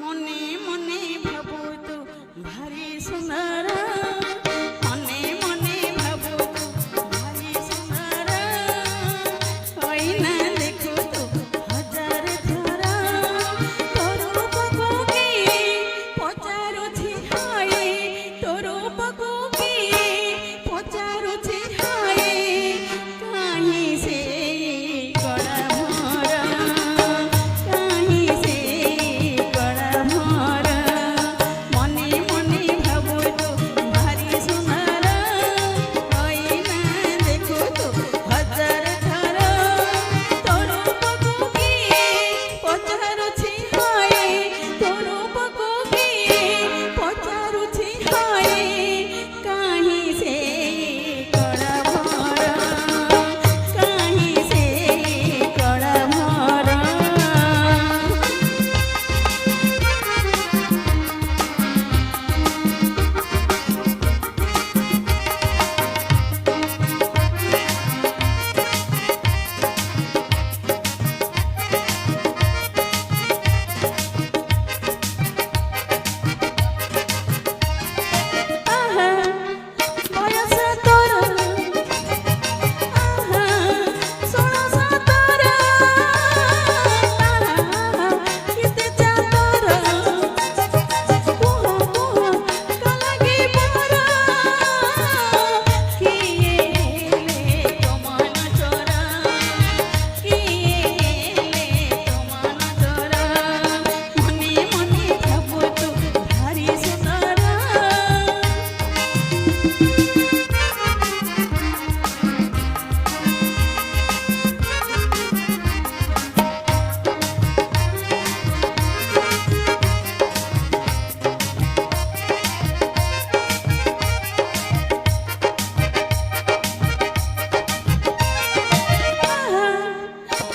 মনে মনে ভাবো তো ভারী সোনার মনে মনে ভাবো তো ভারী সোনার হয় না দেখো তো হাজার ধরা তোর পাখি পচারুছি হায় তোর পাখি পচারুছি হায় কাহি সে গড়া ভরা কাহি সে গড়া ভরা মনে মনে ভাবো তো ভারী সোনার হয় না দেখো তো হাজার ধরা তোর পাখি পচারুছি হায় তোর পাখি পচারুছি হায় কাহি সে গড়া ভরা কাহি সে গড়া ভরা আহা বয়স তোর আহা ষোড়শ তোর আহা কেতে চা তোর কুহ কুহ কালাগি বর কিয়ে এলে তোমার চরা কিয়ে এলে তোমার চরা মনে মনে ভাবো তো ভারী সোনার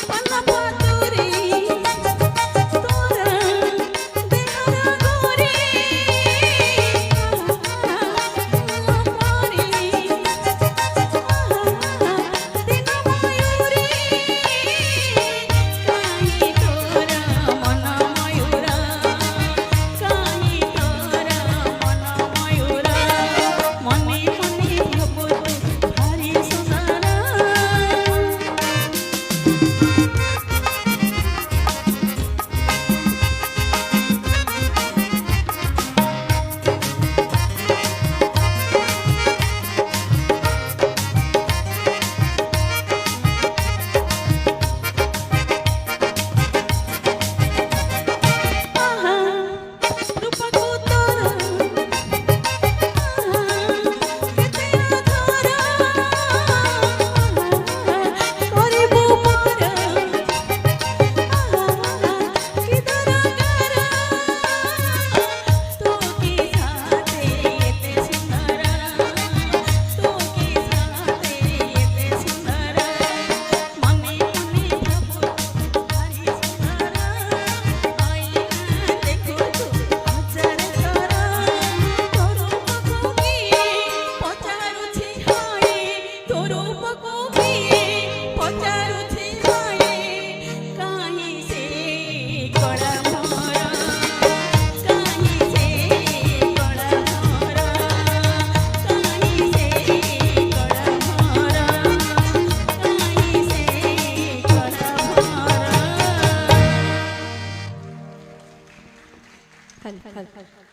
পাল্লা পাতুরি তোরা দেহরা গোরি মরি দিন ময়ূরী কাহি তোরা মন ময়ূরা কাহি তোরা মন ময়ূরা মনে মনে ভাবো তো ভারী সোনার আহা রূপকু তোর আহা কেতে ধরা করিবু মোর আহা কি দরকার তোকে সাথে এতে সুন্দর তোকে সাথে এতে সুন্দর মনে মনে ভাবো ভারী সোনার হয় না দেখো তো হাজার ধরা তোর পাখি পচারুছি হায় তোর পাখি পচারুছি হায় কাহি সে গড়া ভরা কাহি সে গড়া ভরা কাহি সে গড়া ভরা কাহি সে গড়া ভরা